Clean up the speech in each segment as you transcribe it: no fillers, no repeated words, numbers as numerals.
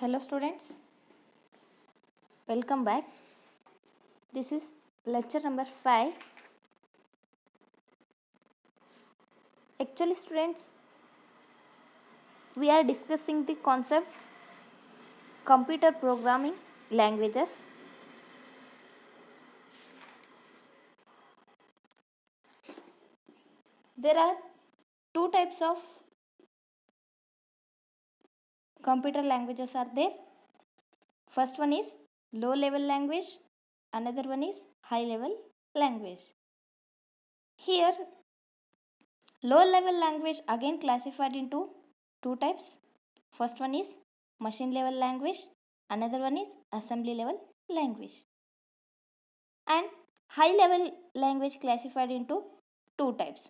Hello students, welcome back. This is lecture number 5. Actually students, we are discussing the concept computer programming languages. There are two types of computer languages are there. First one is low level language, another one is high level language. Here low level language again classified into two types. First one is machine level language, another one is assembly level language. And high level language classified into two types: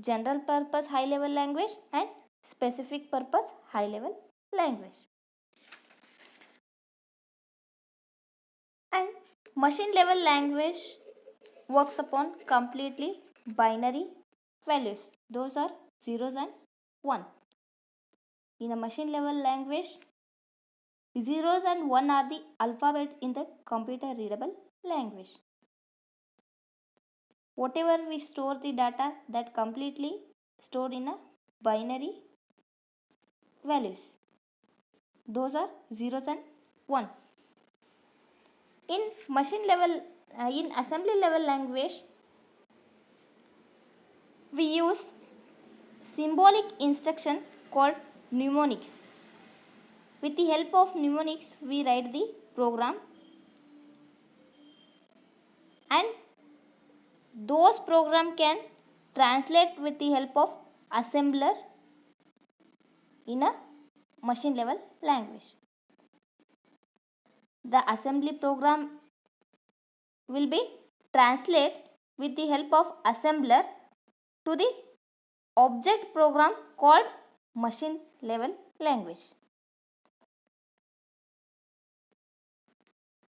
general purpose high level language and specific purpose high level language. And machine level language works upon completely binary values. Those are zeros and 1. In a machine level language, zeros and 1 are the alphabets in the computer readable language. Whatever we store the data, that completely stored in a binary values. Those are zeros and 1. In machine level, in assembly level language, we use symbolic instruction called mnemonics. With the help of mnemonics, we write the program, and those program can translate with the help of assembler in a machine level language. The assembly program will be translate with the help of assembler to the object program called machine level language.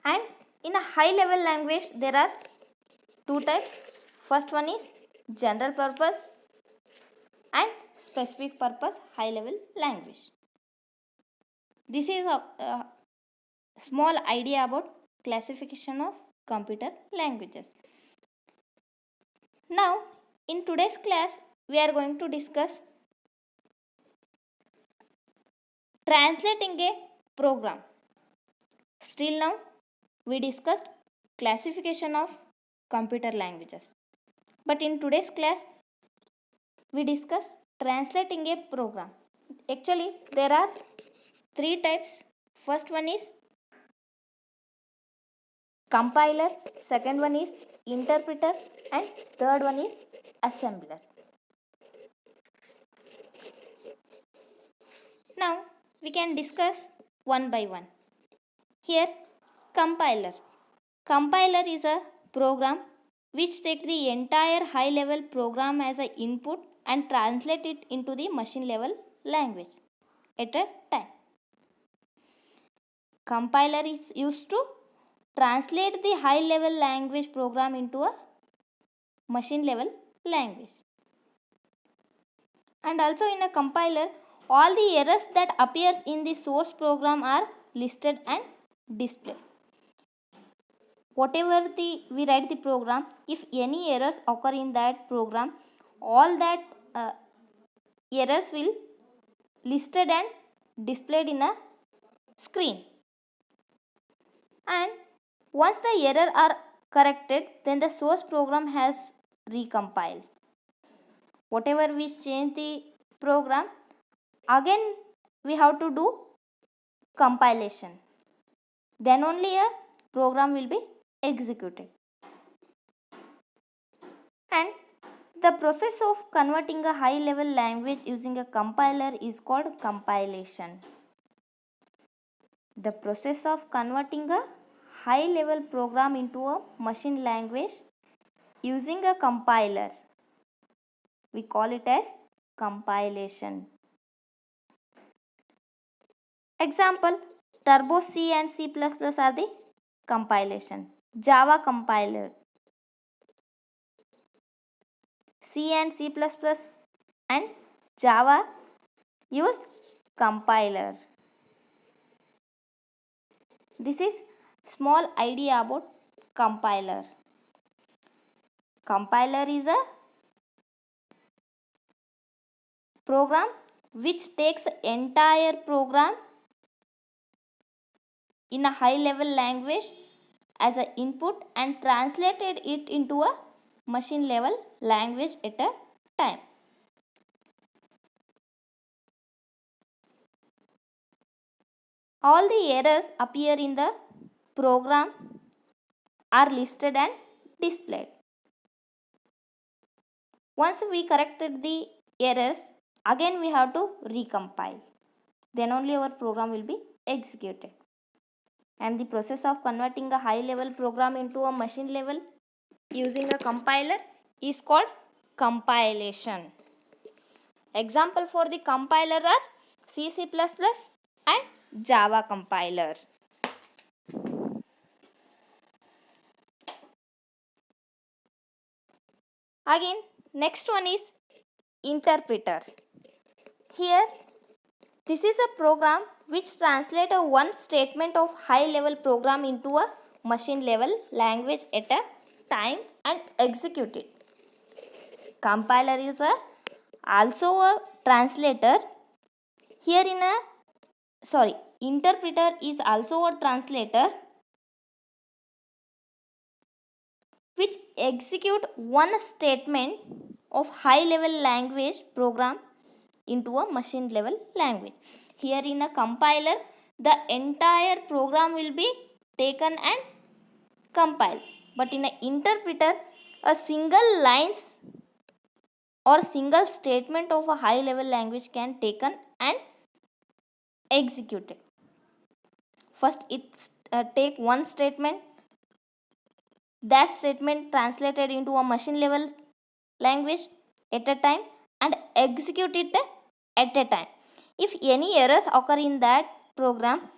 And in a high level language, there are two types. First one is general purpose and specific purpose high level language. This is a small idea about classification of computer languages. Now, in today's class, we are going to discuss translating a program. Still now, we discussed classification of computer languages. But in today's class, we discuss translating a program. Actually, there are three types. First one is compiler, second one is interpreter, and third one is assembler. Now, we can discuss one by one. Here, compiler. Compiler is a program which takes the entire high level program as an input and translate it into the machine level language at a time. Compiler is used to translate the high level language program into a machine level language. And also in a compiler, all the errors that appears in the source program are listed and displayed. Whatever we write the program, if any errors occur in that program, all that errors will listed and displayed in a screen. And once the error are corrected, then the source program has recompiled. Whatever we change the program, again we have to do compilation. Then only a program will be executed. And the process of converting a high level language using a compiler is called compilation. The process of converting a high level program into a machine language using a compiler, we call it as compilation. Example, Turbo C and C++ are the compilation. Java compiler. C and C++ and Java use compiler. This is small idea about compiler. Compiler is a program which takes entire program in a high level language as an input and translated it into a machine level language at a time. All the errors appear in the program are listed and displayed. Once we corrected the errors, again we have to recompile. Then only our program will be executed. And the process of converting a high level program into a machine level using a compiler is called compilation. Example for the compiler are C++ and Java compiler. Again, next one is interpreter. Here, this is a program which translates a one statement of high level program into a machine level language at a time and execute it. Compiler is also a translator. Here interpreter is also a translator which execute one statement of high level language program into a machine level language. Here in a compiler, the entire program will be taken and compiled. But in an interpreter, a single lines or single statement of a high level language can taken and executed. First it take one statement, that statement translated into a machine level language at a time and execute it at a time. If any errors occur in that program,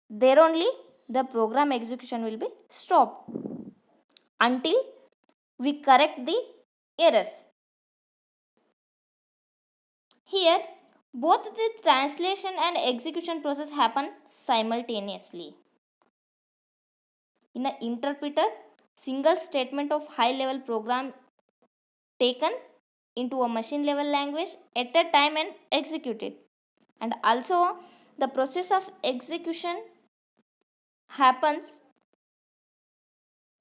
there only the program execution will be stopped until we correct the errors. Here, both the translation and execution process happen simultaneously. In an interpreter, single statement of high level program taken into a machine level language at a time and executed. And also the process of execution happens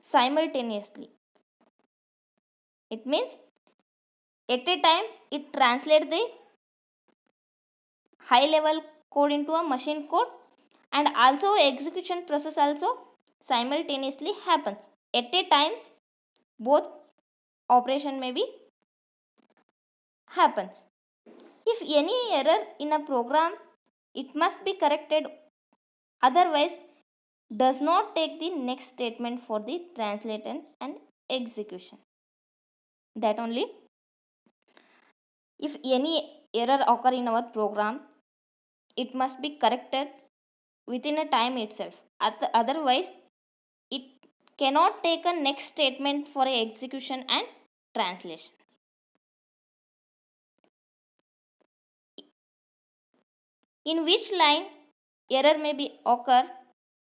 simultaneously. It means at a time it translates the high level code into a machine code, and also execution process also simultaneously happens. At a times both operation may be happens. If any error in a program, it must be corrected, otherwise does not take the next statement for the translation and execution. That only if any error occur in our program, it must be corrected within a time itself. Otherwise it cannot take a next statement for a execution and translation. In which line error may be occur,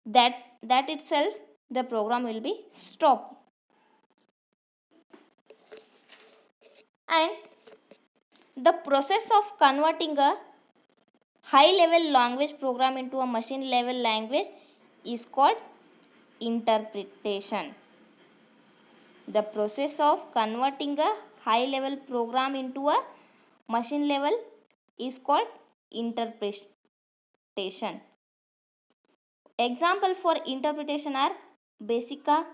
that itself the program will be stopped. And the process of converting a high level language program into a machine level language is called interpretation. The process of converting a high level program into a machine level is called interpretation. Example for interpretation are Basica.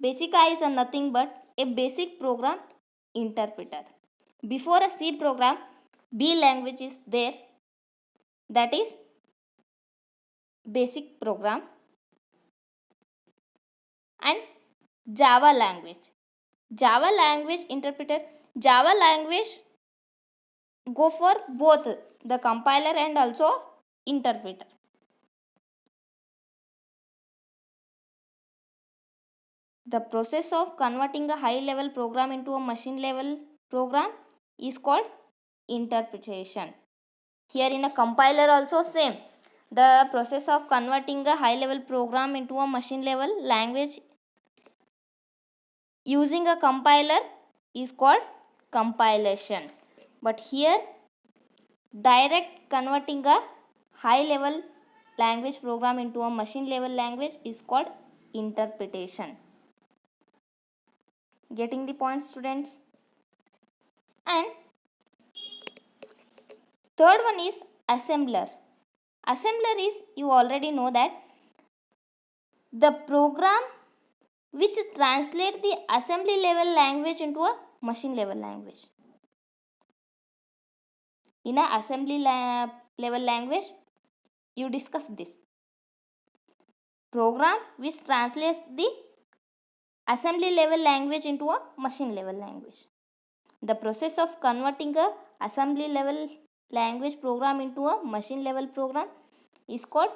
Basica is a nothing but a basic program interpreter. Before a C program, B language is there, that is basic program, and Java language. Java language interpreter, Java language go for both the compiler and also interpreter. The process of converting a high level program into a machine level program is called interpretation. Here in a compiler also same. The process of converting a high level program into a machine level language using a compiler is called compilation. But here direct converting a high level language program into a machine level language is called interpretation. Getting the point, students? And third one is assembler. Assembler is, you already know that, the program which translates the assembly level language into a machine level language. In a assembly level language, you discuss this. Program which translates the assembly level language into a machine level language. The process of converting a assembly level language program into a machine level program is called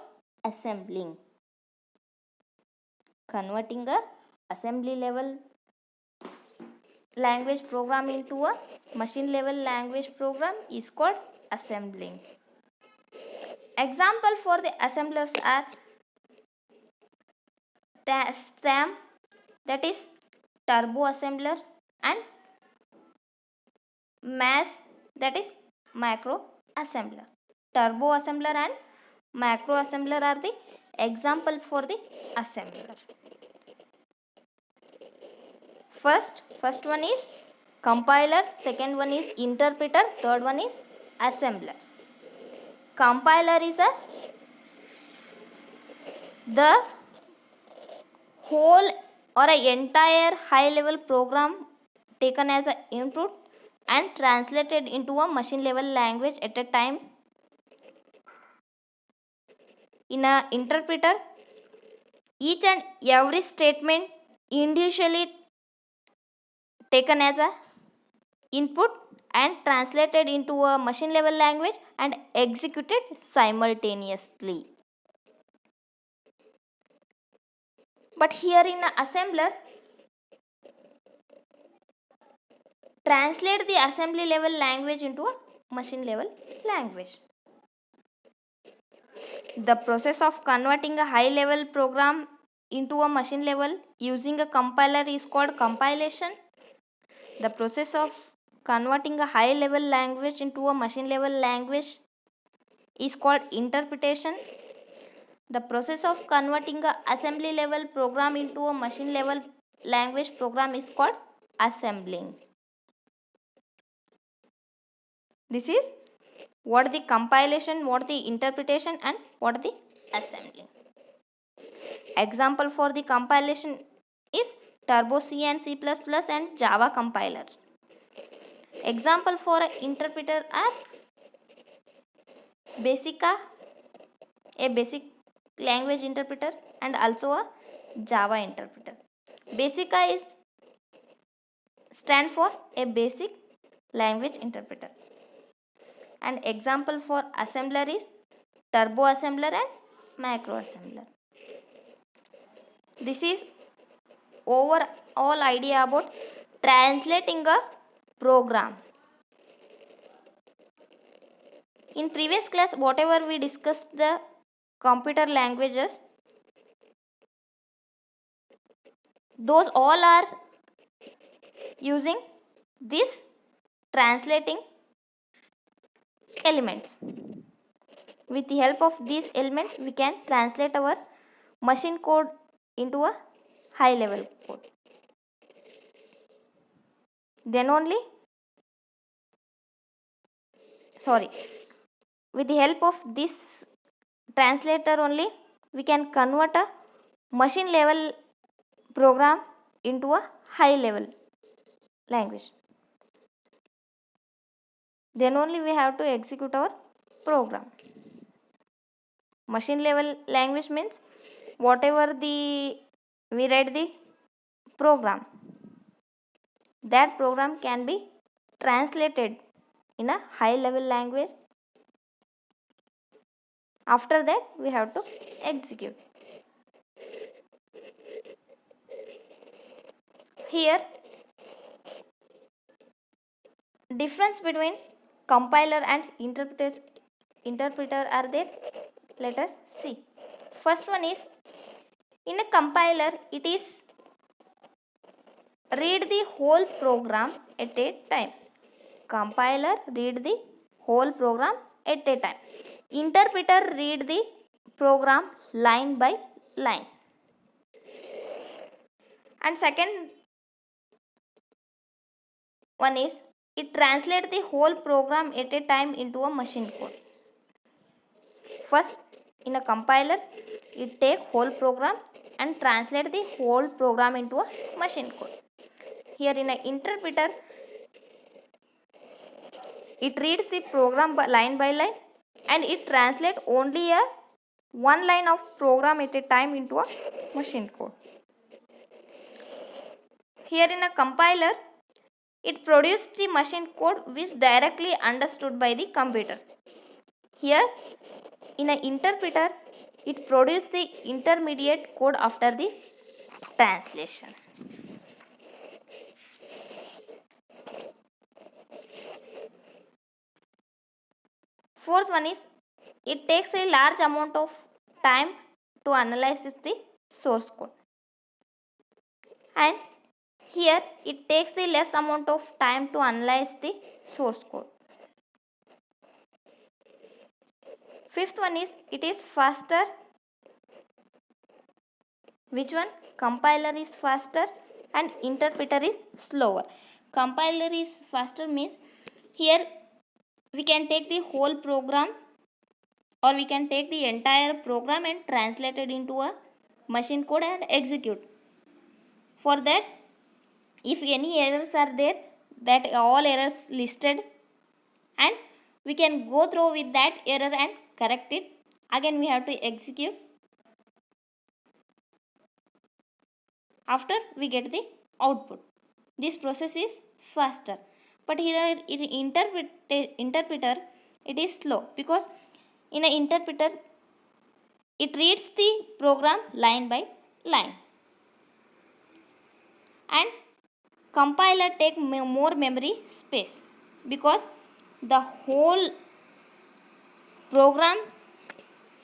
assembling. Converting a assembly level language program into a machine level language program is called assembling. Example for the assemblers are SAM, that is turbo assembler, and MAS, that is macro assembler. Turbo assembler and macro assembler are the example for the assembler. First one is compiler, second one is interpreter, third one is assembler. Compiler is the whole or an entire high level program taken as an input and translated into a machine level language at a time. In an interpreter, each and every statement individually taken as a input and translated into a machine level language and executed simultaneously. But here in the assembler, translate the assembly level language into a machine level language. The process of converting a high level program into a machine level using a compiler is called compilation. The process of converting a high level language into a machine level language is called interpretation. The process of converting a assembly level program into a machine level language program is called assembling. This is what the compilation, what the interpretation, and what the assembling. Example for the compilation is Turbo C and C++ and Java compiler. Example for an interpreter are Basica, a basic language interpreter, and also a Java interpreter. Basica is stand for a basic language interpreter. And example for assembler is turbo assembler and macro assembler. This is overall idea about translating a program. In previous class, whatever we discussed the computer languages, those all are using this translating elements. With the help of these elements, we can translate our machine code into a high level code. Then only, with the help of this translator only, we can convert a machine level program into a high level language. Then only we have to execute our program. Machine level language means whatever we write the program, that program can be translated in a high level language. After that, we have to execute. Here, difference between compiler and interpreter are there. Let us see. First one is, in a compiler, it is read the whole program at a time. Compiler read the whole program at a time. Interpreter read the program line by line. And second one is, it translates the whole program at a time into a machine code. First, in a compiler, it take whole program and translate the whole program into a machine code. Here in an interpreter, it reads the program line by line and it translates only a one line of program at a time into a machine code. Here in a compiler, it produces the machine code which directly understood by the computer. Here in an interpreter, it produces the intermediate code after the translation. Fourth one is, it takes a large amount of time to analyze the source code. And here it takes the less amount of time to analyze the source code. Fifth one is, it is faster. Which one? Compiler is faster and interpreter is slower. Compiler is faster means here we can take the whole program or we can take the entire program and translate it into a machine code and execute. For that, if any errors are there, that all errors listed, and we can go through with that error and correct it. Again we have to execute. After we get the output. This process is faster. But here in interpreter, it is slow, because in an interpreter, it reads the program line by line. And compiler take more memory space, because the whole program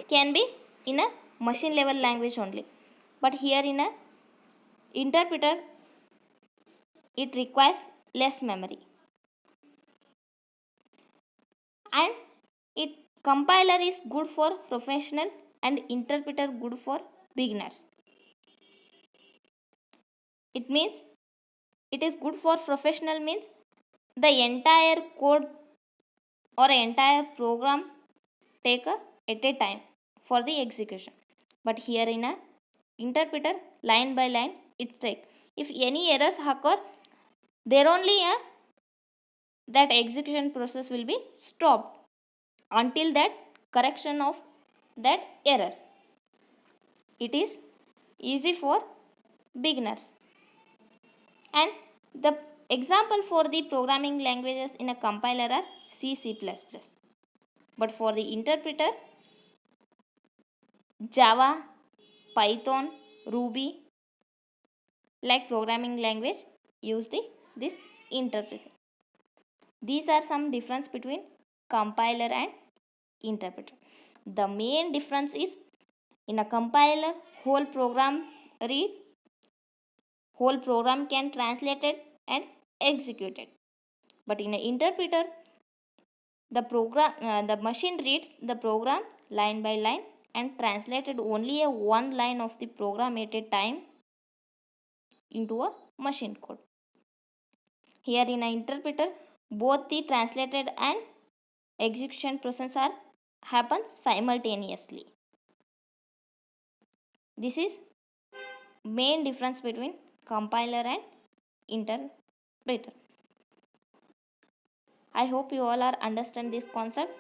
can be in a machine level language only. But here in a interpreter, it requires less memory. And it compiler is good for professional and interpreter good for beginners. It means it is good for professional means the entire code or entire program take at a time for the execution. But here in a interpreter, line by line it take. If any errors occur, there only that execution process will be stopped until that correction of that error. It is easy for beginners. And the example for the programming languages in a compiler are C, C++. But for the interpreter, Java, Python, Ruby, like programming language, use this interpreter. These are some difference between compiler and interpreter. The main difference is, in a compiler, whole program read, whole program can translate it and execute it. But in an interpreter, the machine reads the program line by line and translated only a one line of the program at a time into a machine code. Here in an interpreter, both the translated and execution process happens simultaneously. This is main difference between compiler and interpreter. I hope you all are understand this concept.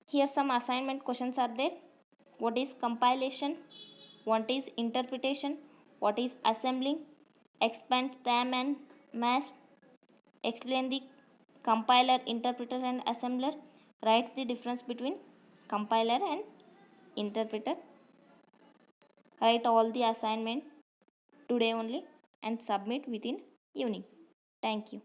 Here some assignment questions are there. What is compilation? What is interpretation? What is assembling? Expand them and mass. Explain the compiler, interpreter and assembler. Write the difference between compiler and interpreter. Write all the assignment today only and submit within evening. Thank you.